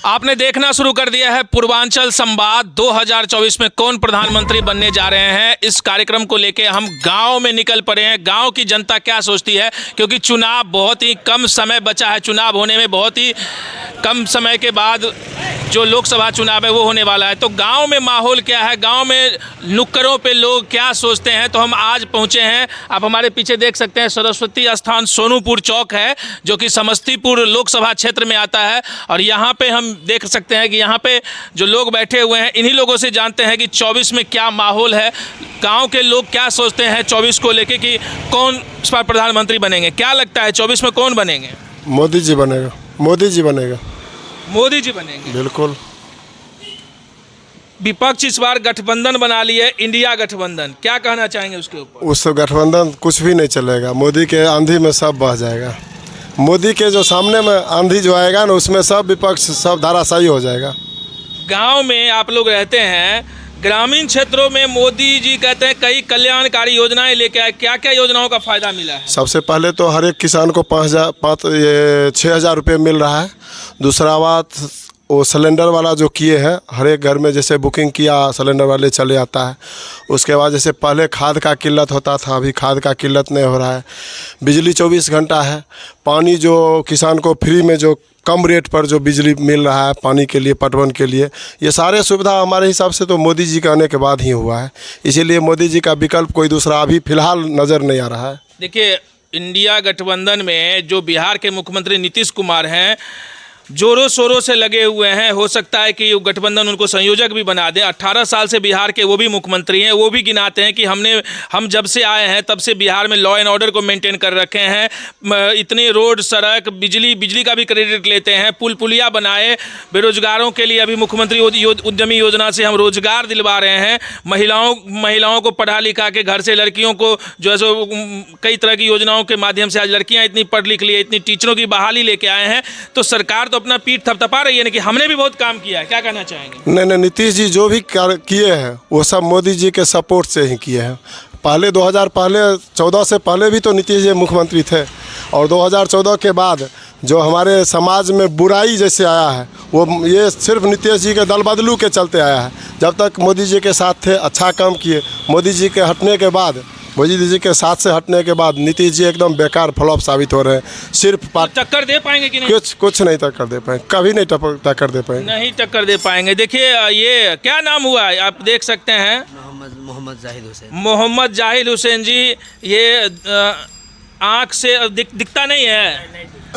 आपने देखना शुरू कर दिया है पूर्वांचल संवाद। 2024 में कौन प्रधानमंत्री बनने जा रहे हैं, इस कार्यक्रम को लेके हम गांव में निकल पड़े हैं। गांव की जनता क्या सोचती है, क्योंकि चुनाव बहुत ही कम समय बचा है, चुनाव होने में बहुत ही कम समय के बाद जो लोकसभा चुनाव है वो होने वाला है। तो गांव में माहौल क्या है, गांव में नुक्कड़ों पे लोग क्या सोचते हैं, तो हम आज पहुंचे हैं। आप हमारे पीछे देख सकते हैं सरस्वती स्थान सोनूपुर चौक है, जो कि समस्तीपुर लोकसभा क्षेत्र में आता है। और यहाँ पे हम देख सकते हैं कि यहाँ पे जो लोग बैठे हुए हैं, इन्हीं लोगों से जानते हैं कि 24 में क्या माहौल है, गाँव के लोग क्या सोचते हैं 24 को लेके कि कौन इस बार प्रधानमंत्री बनेंगे। क्या लगता है 24 में कौन बनेंगे? मोदी जी बनेगा। मोदी जी बनेगा। मोदी जी बनेंगे, बिल्कुल। विपक्ष इस बार गठबंधन बना लिए, इंडिया गठबंधन, क्या कहना चाहेंगे उसके ऊपर? उस गठबंधन कुछ भी नहीं चलेगा। मोदी के आंधी में सब बह जाएगा। मोदी के जो सामने में आंधी जो आएगा ना, उसमें सब विपक्ष सब धाराशायी हो जाएगा। गांव में आप लोग रहते हैं, ग्रामीण क्षेत्रों में मोदी जी कहते हैं कई कल्याणकारी योजनाएं लेके आए, क्या क्या योजनाओं का फायदा मिला है? सबसे पहले तो हर एक किसान को 6,000 रुपये मिल रहा है। दूसरा बात, वो सिलेंडर वाला जो किए हैं, हर एक घर में जैसे बुकिंग किया सिलेंडर वाले चले आता है। उसके बाद जैसे पहले खाद का किल्लत होता था, अभी खाद का किल्लत नहीं हो रहा है। बिजली 24 घंटा है। पानी जो किसान को फ्री में जो कम रेट पर जो बिजली मिल रहा है पानी के लिए, पटवन के लिए, ये सारे सुविधा हमारे हिसाब से तो मोदी जी के आने के बाद ही हुआ है। इसीलिए मोदी जी का विकल्प कोई दूसरा अभी फ़िलहाल नज़र नहीं आ रहा है। देखिए, इंडिया गठबंधन में जो बिहार के मुख्यमंत्री नीतीश कुमार हैं, जोरों शोरों से लगे हुए हैं। हो सकता है कि गठबंधन उनको संयोजक भी बना दे। 18 साल से बिहार के वो भी मुख्यमंत्री हैं, वो भी गिनाते हैं कि हम जब से आए हैं तब से बिहार में लॉ एंड ऑर्डर को मेंटेन कर रखे हैं। इतने रोड, सड़क, बिजली का भी क्रेडिट लेते हैं, पुल पुलिया बनाए, बेरोजगारों के लिए अभी मुख्यमंत्री उद्यमी योजना से हम रोजगार दिलवा रहे हैं। महिलाओं को पढ़ा लिखा के घर से, लड़कियों को जो है सो कई तरह की योजनाओं के माध्यम से आज लड़कियाँ इतनी पढ़ लिख ली है, इतनी टीचरों की बहाली लेके आए हैं। तो सरकार अपना पीठ थपथपा रही है ना कि हमने भी बहुत काम किया है। क्या कहना चाहेंगे? नहीं, नीतीश जी जो भी किए हैं वो सब मोदी जी के सपोर्ट से ही किए हैं। पहले 2014 से पहले भी तो नीतीश जी मुख्यमंत्री थे, और 2014 के बाद जो हमारे समाज में बुराई जैसे आया है, वो ये सिर्फ नीतीश जी के दल बदलू के चलते आया है। जब तक मोदी जी के साथ थे, अच्छा काम किए। मोदी जी के हटने के बाद, मोदी जी के साथ से हटने के बाद नीतीश जी एकदम बेकार फ्लॉप साबित हो रहे हैं। सिर्फ टक्कर दे पाएंगे कि नहीं? कुछ नहीं टक्कर दे पाएंगे, कभी नहीं टक्कर दे पाएंगे। नहीं टक्कर दे पाएंगे। देखिए, ये क्या नाम हुआ है, आप देख सकते हैं, मोहम्मद जाहिद हुसैन। मोहम्मद जाहिद हुसैन जी। ये आँख से दिखता नहीं है,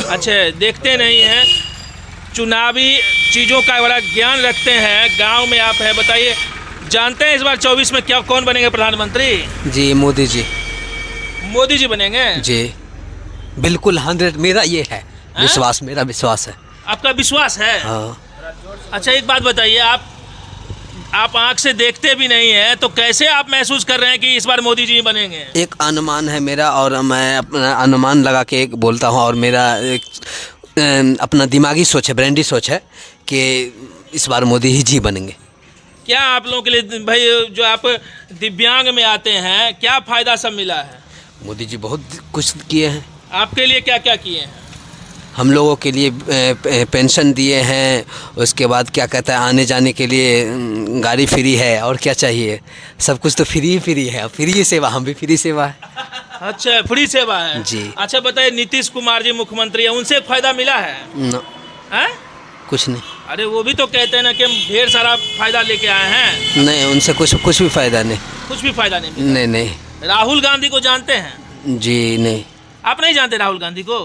अच्छा देखते नहीं हैं, चुनावी चीज़ों का बड़ा ज्ञान रखते हैं। गांव में आप हैं, बताइए, जानते हैं इस बार 24 में क्या कौन बनेंगे प्रधानमंत्री? जी मोदी जी। मोदी जी बनेंगे जी, बिल्कुल 100। मेरा ये है विश्वास, मेरा विश्वास है। आपका विश्वास है? हाँ। अच्छा, एक बात बताइए, आप आँख से देखते भी नहीं हैं, तो कैसे आप महसूस कर रहे हैं कि इस बार मोदी जी बनेंगे? एक अनुमान है मेरा, और मैं अपना अनुमान लगा के एक बोलता हूँ, और मेरा एक अपना दिमागी सोच है, ब्रेंडी सोच है कि इस बार मोदी ही जी बनेंगे। क्या आप लोगों के लिए भाई, जो आप दिव्यांग में आते हैं, क्या फ़ायदा सब मिला है? मोदी जी बहुत कुछ किए हैं। आपके लिए क्या क्या किए हैं? हम लोगों के लिए पेंशन दिए हैं, उसके बाद क्या कहता है, आने जाने के लिए गाड़ी फ्री है, और क्या चाहिए? सब कुछ तो फ्री है। फ्री सेवा, हम भी फ्री सेवा है। अच्छा, फ्री सेवा है जी। अच्छा बताइए, नीतीश कुमार जी मुख्यमंत्री है, उनसे फ़ायदा मिला है? हैं? कुछ नहीं। अरे वो भी तो कहते हैं ना कि हम ढेर सारा फ़ायदा लेके आए हैं। नहीं, उनसे कुछ भी फ़ायदा नहीं। कुछ भी फ़ायदा नहीं मिला? नहीं। राहुल गांधी को जानते हैं? जी नहीं। आप नहीं जानते राहुल गांधी को?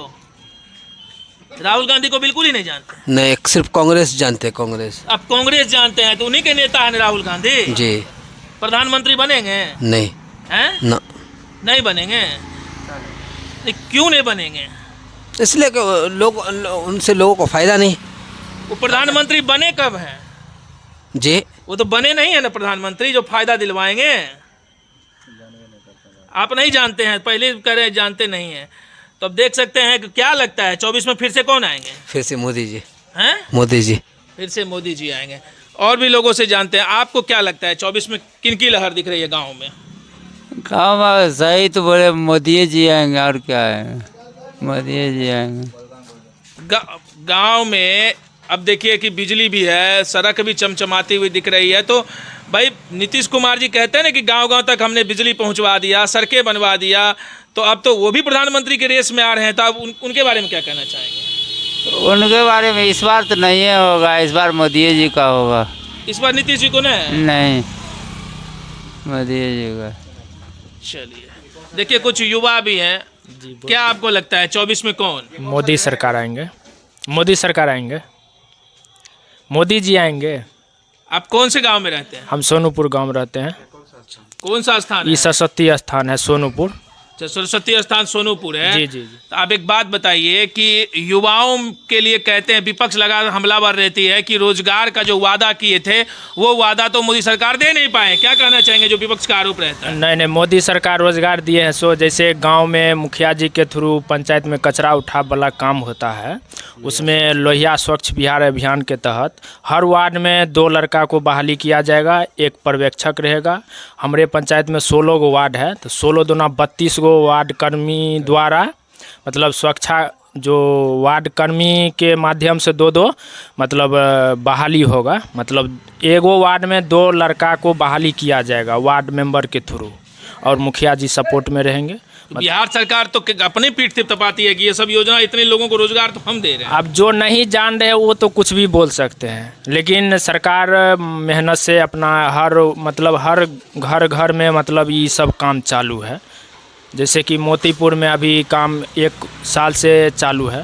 राहुल गांधी को बिल्कुल ही नहीं जानते? नहीं, सिर्फ कांग्रेस जानते हैं। कांग्रेस। आप कांग्रेस जानते हैं, तो उन्हीं के नेता हैं राहुल गांधी जी। प्रधानमंत्री बनेंगे? नहीं। हैं? ना, नहीं बनेंगे। क्यों नहीं बनेंगे? इसलिए कि उनसे लोगों को फ़ायदा नहीं। वो प्रधानमंत्री बने कब हैं? जी, वो तो बने नहीं है ना प्रधानमंत्री जो फायदा दिलवाएंगे। आप नहीं जानते हैं, पहले कह रहे हैं जानते नहीं हैं। तो अब देख सकते हैं कि क्या लगता है 24 में फिर से कौन आएंगे? फिर से मोदी जी। हैं? मोदी जी। फिर से मोदी जी आएंगे। और भी लोगों से जानते हैं, आपको क्या लगता है 24 में किन की लहर दिख रही है गाँव में? गाँव में सही तो बोले मोदी जी आएंगे, और क्या है, मोदी जी आएंगे। गांव में अब देखिए कि बिजली भी है, सड़क भी चमचमाती हुई दिख रही है। तो भाई नीतीश कुमार जी कहते हैं ना कि गांव-गांव तक हमने बिजली पहुंचवा दिया, सड़कें बनवा दिया, तो अब तो वो भी प्रधानमंत्री के रेस में आ रहे हैं। तो आप उनके बारे में क्या कहना चाहेंगे? उनके बारे में इस बार तो नहीं होगा, इस बार मोदी जी का होगा। इस बार नीतीश जी को नहीं, मोदी जी का। चलिए, देखिए कुछ युवा भी हैं, क्या आपको लगता है 24 में कौन? मोदी सरकार आएंगे, मोदी सरकार आएंगे, मोदी जी आएंगे। आप कौन से गांव में रहते हैं? हम सोनूपुर गांव में रहते हैं। कौन सा स्थान ये है? सरस्वती स्थान है सोनूपुर। अच्छा, सरस्वती स्थान सोनूपुर है। जी जी जी। तो आप एक बात बताइए कि युवाओं के लिए कहते हैं विपक्ष लगा हमलावर रहती है कि रोजगार का जो वादा किए थे वो वादा तो मोदी सरकार दे नहीं पाए, क्या कहना चाहेंगे जो विपक्ष का आरोप रहता है? नहीं, मोदी सरकार रोजगार दिए हैं। सो जैसे गांव में मुखिया जी के थ्रू पंचायत में कचरा उठाव वाला काम होता है, उसमें लोहिया स्वच्छ बिहार अभियान के तहत हर वार्ड में 2 लड़का को बहाली किया जाएगा, 1 पर्यवेक्षक रहेगा। हमारे पंचायत में 16 गो वार्ड है, तो 16 दूना 32 गो वार्ड कर्मी द्वारा मतलब स्वच्छा जो वार्ड कर्मी के माध्यम से 2-2 मतलब बहाली होगा। मतलब एगो वार्ड में 2 लड़का को बहाली किया जाएगा वार्ड मेंबर के थ्रू, और मुखिया जी सपोर्ट में रहेंगे। बिहार सरकार तो अपनी पीठ थपथपाती है कि ये सब योजना इतने लोगों को रोजगार तो हम दे रहे हैं। अब जो नहीं जान रहे वो तो कुछ भी बोल सकते हैं, लेकिन सरकार मेहनत से अपना हर घर घर में मतलब ये सब काम चालू है। जैसे कि मोतीपुर में अभी काम 1 साल से चालू है।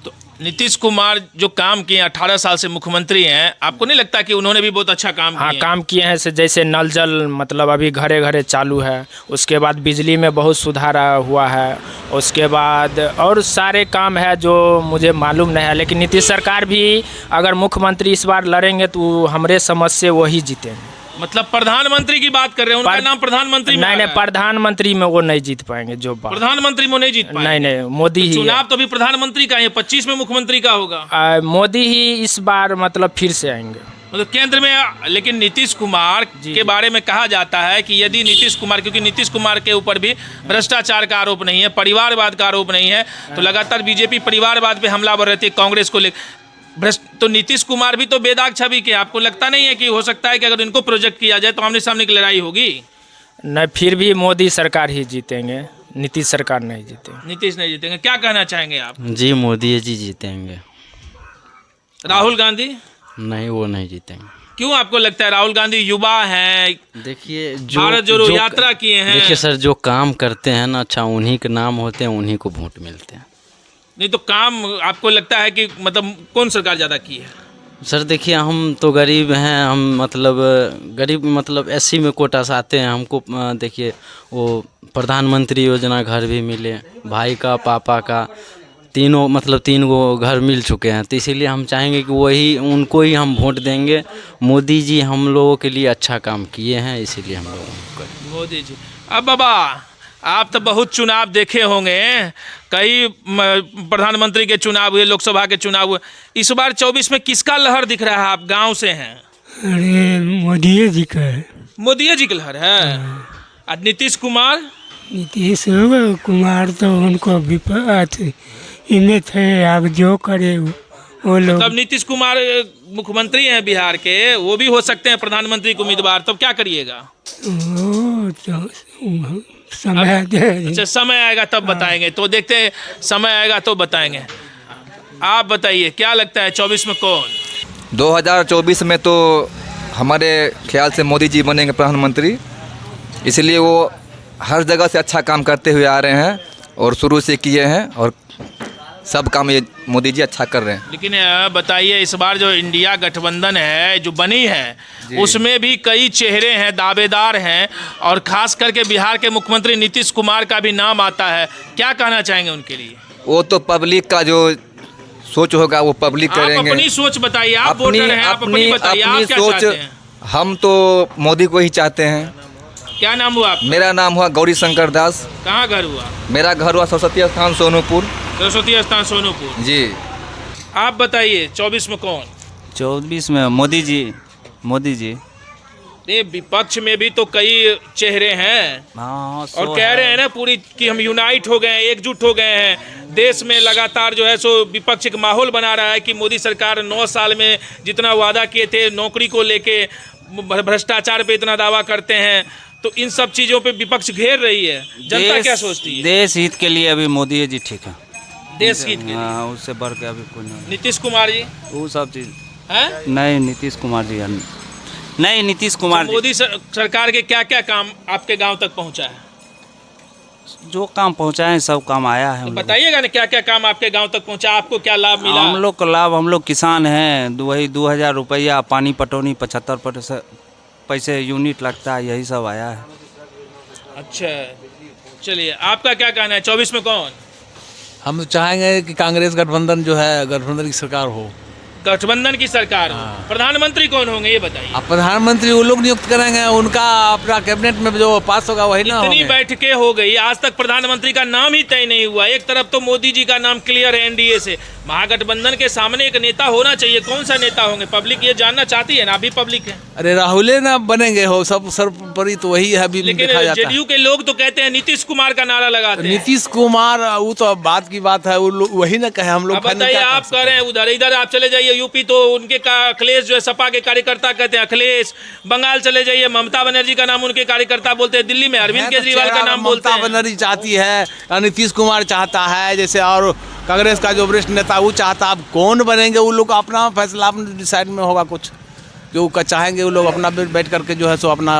तो नीतीश कुमार जो काम किए 18 साल से मुख्यमंत्री हैं, आपको नहीं लगता कि उन्होंने भी बहुत अच्छा काम हाँ, किया? काम किए हैं। जैसे नल जल मतलब अभी घरे घरे चालू है। उसके बाद बिजली में बहुत सुधार हुआ है। उसके बाद और सारे काम है जो मुझे मालूम नहीं है, लेकिन नीतीश सरकार भी अगर मुख्यमंत्री इस बार लड़ेंगे तो हमारे समझ से वही जीतेंगे। मतलब प्रधानमंत्री की बात कर रहे हैं, उनका नाम प्रधानमंत्री में आ नहीं, रहा है। प्रधानमंत्री में वो नहीं जीत पाएंगे। जो बात प्रधानमंत्री में नहीं जीत पाएंगे। नहीं, मोदी ही चुनाव तो अभी प्रधानमंत्री का है, 25 में मुख्यमंत्री का होगा। मोदी ही इस बार मतलब फिर से आएंगे मतलब केंद्र में। लेकिन नीतीश कुमार के बारे में कहा जाता है कि यदि नीतीश कुमार, क्योंकि नीतीश कुमार के ऊपर भी भ्रष्टाचार का आरोप नहीं है, परिवारवाद का आरोप नहीं है, तो लगातार बीजेपी परिवारवाद पे हमलावर रहती है कांग्रेस को लेकर। तो नीतीश कुमार भी तो बेदाग छवि के, आपको लगता नहीं है कि हो सकता है कि अगर इनको प्रोजेक्ट किया जाए तो आमने सामने की लड़ाई होगी? नहीं, फिर भी मोदी सरकार ही जीतेंगे, नीतीश सरकार नहीं जीतेंगे। नीतीश नहीं जीतेंगे, क्या कहना चाहेंगे आप? जी मोदी जी जीतेंगे। राहुल गांधी? नहीं, वो नहीं जीतेंगे। क्यों आपको लगता है? राहुल गांधी युवा हैं, देखिए भारत जोड़ो यात्रा किए हैं। देखिए सर, जो काम करते हैं ना, अच्छा उन्हीं के नाम होते हैं, उन्हीं को वोट मिलते हैं। नहीं तो काम आपको लगता है कि मतलब कौन सरकार ज़्यादा की है? सर देखिए, हम तो गरीब हैं, हम मतलब गरीब मतलब एससी में कोटा से आते हैं। हमको देखिए वो प्रधानमंत्री योजना घर भी मिले, भाई का पापा का तीनों मतलब 3 गो घर मिल चुके हैं। तो इसीलिए हम चाहेंगे कि वही उनको ही हम वोट देंगे। मोदी जी हम लोगों के लिए अच्छा काम किए हैं, इसीलिए हम लोग मोदी जी। अब बाबा, आप तो बहुत चुनाव देखे होंगे, कई प्रधानमंत्री के चुनाव हुए, लोकसभा के चुनाव हुए। इस बार 24 में किसका लहर दिख रहा है? आप गांव से हैं। अरे मोदी जी का है। मोदी जी की लहर है। और नीतीश कुमार? नीतीश कुमार तो उनको इनमें थे, अब जो करे वो लोग। तब नीतीश कुमार मुख्यमंत्री हैं बिहार के, वो भी हो सकते हैं प्रधानमंत्री के उम्मीदवार, तब क्या करिएगा? वो तो समय अच्छा, समय आएगा तब बताएंगे। तो देखते हैं, समय आएगा तो बताएंगे। आप बताइए क्या लगता है 24 में कौन? 2024 में तो हमारे ख्याल से मोदी जी बनेंगे प्रधानमंत्री। इसलिए वो हर जगह से अच्छा काम करते हुए आ रहे हैं और शुरू से किए हैं, और सब काम ये मोदी जी अच्छा कर रहे हैं। लेकिन बताइए, इस बार जो इंडिया गठबंधन है जो बनी है, उसमें भी कई चेहरे हैं, दावेदार हैं, और खास करके बिहार के मुख्यमंत्री नीतीश कुमार का भी नाम आता है। क्या कहना चाहेंगे उनके लिए? वो तो पब्लिक का जो सोच होगा वो पब्लिक करेंगे। आप अपनी सोच बताइए, आप वोटर हैं, आप अपनी बताइए, आप क्या चाहते हैं? हम तो मोदी को ही चाहते हैं। क्या नाम हुआ आपका? मेरा नाम हुआ गौरी शंकर दास। कहाँ घर हुआ? मेरा घर हुआ सरस्वती स्थान सोनूपुर। सरस्वती स्थान सोनूपुर जी। आप बताइए 24 में कौन? 24 में मोदी जी। ये विपक्ष में भी तो कई चेहरे हैं हाँ और कह रहे हैं ना पूरी कि हम यूनाइट हो गए हैं, एकजुट हो गए हैं। देश में लगातार जो है सो विपक्ष एक माहौल बना रहा है कि मोदी सरकार 9 साल में जितना वादा किए थे नौकरी को लेके, भ्रष्टाचार पे इतना दावा करते हैं, तो इन सब चीज़ों पे विपक्ष घेर रही है। जनता क्या सोचती है? देश हित के लिए अभी मोदी जी ठीक है। देश हित के लिए। हाँ, उससे बढ़ के अभी कोई नहीं। नीतीश कुमार जी वो सब चीज़ हैं? नहीं, नीतीश कुमार जी नहीं, नीतीश कुमार जी मोदी सरकार के क्या क्या काम आपके गांव तक पहुंचा है? जो काम पहुँचाए हैं सब काम आया है। तो बताइएगा ना क्या क्या काम आपके गांव तक पहुंचा, आपको क्या लाभ मिला? हम लोग को लाभ, हम लोग किसान हैं, वही 2000 रुपया पानी पटौनी 75 पैसे यूनिट लगता है, यही सब आया है। अच्छा, चलिए आपका क्या कहना है? 24 में कौन? हम तो चाहेंगे कि कांग्रेस गठबंधन जो है, गठबंधन की सरकार हो। गठबंधन की सरकार हो। प्रधानमंत्री कौन होंगे ये बताइए? अब प्रधानमंत्री वो लोग नियुक्त करेंगे, उनका अपना कैबिनेट में जो पास होगा वही ना इतनी होंगे। बैठकें हो गई, आज तक प्रधानमंत्री का नाम ही तय नहीं हुआ। एक तरफ तो मोदी जी का नाम क्लियर है एनडीए से, महागठबंधन के सामने एक नेता होना चाहिए। कौन सा नेता होंगे? पब्लिक ये जानना चाहती है ना, अभी पब्लिक है। अरे राहुले ना बनेंगे हो सब सर्वोपरि, तो वही है अभी लेकिन देखा जाता है। जेडीयू के लोग तो कहते हैं नीतीश कुमार का नारा लगाते हैं। नीतीश कुमार वो तो अब बात की बात है, वही ना कहे हम लोग। अब बताइए, आप कह रहे हैं उधर, इधर आप चले जाइए यूपी तो उनके का अखिलेश जो है सपा के कार्यकर्ता कहते हैं अखिलेश, बंगाल चले जाइए ममता बनर्जी का नाम उनके कार्यकर्ता बोलते हैं, दिल्ली में अरविंद केजरीवाल का नाम बोलते हैं। ममता बनर्जी चाहती है, नीतीश कुमार चाहता है, जैसे और कांग्रेस का जो वरिष्ठ नेता वो चाहता है। अब कौन बनेंगे वो लोग अपना फैसला अपने डिसाइड में होगा, कुछ जो चाहेंगे वो लोग अपना बैठ करके जो है सो अपना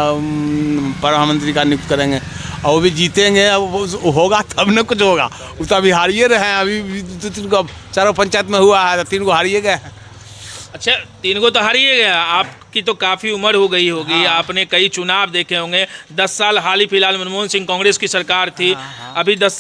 प्रधानमंत्री का नियुक्त करेंगे, और वो भी जीतेंगे। अब होगा तब न कुछ होगा। वो तो अभी हारिए रहे हैं, अभी 2-3 को 4 पंचायत में हुआ है, 3 को हारिए गए हैं। अच्छा, 3 को तो हारिए गया। आपकी तो काफ़ी उम्र हो गई होगी। हाँ। आपने कई चुनाव देखे होंगे। 10 साल हाल ही फिलहाल मनमोहन सिंह कांग्रेस की सरकार थी। अभी 10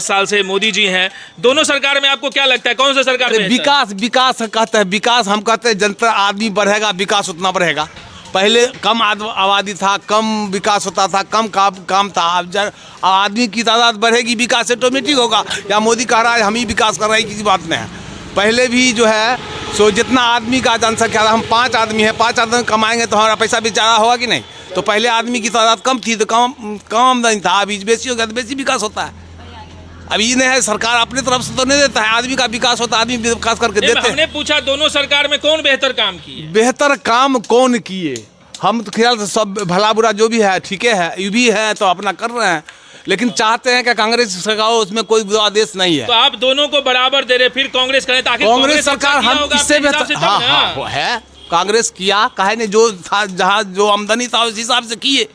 साल से मोदी जी हैं। दोनों सरकार में आपको क्या लगता है कौन सा सरकार में? विकास कहते हैं, विकास हम कहते हैं जनता आदमी बढ़ेगा, विकास उतना बढ़ेगा। पहले कम आबादी था, कम विकास होता था, कम काम था। अब आदमी की तादाद बढ़ेगी, विकास ऑटोमेटिक होगा। या मोदी कह रहा है हम ही विकास कर रहे हैं, किसी बात नहीं है। पहले भी जो है सो जितना आदमी का जनसंख्या था, हम 5 आदमी हैं, 5 आदमी कमाएंगे तो हमारा पैसा भी ज़्यादा होगा कि नहीं? तो पहले आदमी की तादाद कम थी तो कम आमदनी था, अभी बेसी हो गया तो बेसी विकास होता है। अब ये नहीं है सरकार अपनी तरफ से तो नहीं देता है, आदमी का विकास होता है, आदमी विकास करके देते हैं। हमने पूछा दोनों सरकार में कौन बेहतर काम किए? बेहतर काम कौन किए? हम तो ख्याल से सब भला बुरा जो भी है ठीक है, ये भी है तो अपना कर रहे हैं, लेकिन चाहते हैं कि कांग्रेस सरकार हो, उसमें कोई आदेश नहीं है। तो आप दोनों को बराबर दे रहे, फिर कांग्रेस करें ताकि कांग्रेस सरकार हम इससे बेहतर, हाँ वो है, कांग्रेस किया काहे ने, जो था जहाँ जो आमदनी था उस हिसाब से किए।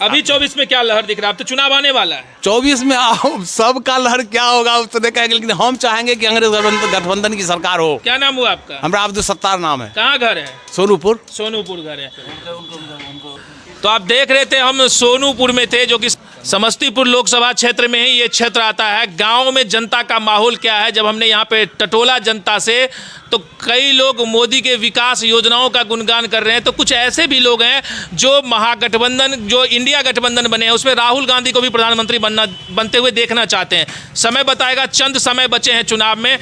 अभी 24 में क्या लहर दिख रहा है? अब तो चुनाव आने वाला है। 24 में सबका लहर क्या होगा उस तो देखेंगे, लेकिन हम चाहेंगे कि कांग्रेस गठबंधन की सरकार हो। क्या नाम हुआ आपका? हमारा अब्दुल सत्तार नाम है। कहाँ घर है? सोनूपुर। सोनूपुर घर है। तो आप देख रहे थे, हम सोनूपुर में थे, जो कि समस्तीपुर लोकसभा क्षेत्र में ही ये क्षेत्र आता है। गांव में जनता का माहौल क्या है? जब हमने यहाँ पे टटोला जनता से, तो कई लोग मोदी के विकास योजनाओं का गुणगान कर रहे हैं। तो कुछ ऐसे भी लोग हैं जो महागठबंधन, जो इंडिया गठबंधन बने हैं, उसमें राहुल गांधी को भी प्रधानमंत्री बनते हुए देखना चाहते हैं। समय बताएगा, चंद समय बचे हैं चुनाव में।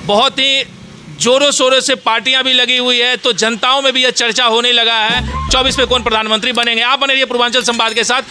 बहुत ही जोरों शोरों से पार्टियां भी लगी हुई है, तो जनताओं में भी यह चर्चा होने लगा है 24 में कौन प्रधानमंत्री बनेंगे। आप बने रहिए पूर्वांचल संवाद के साथ।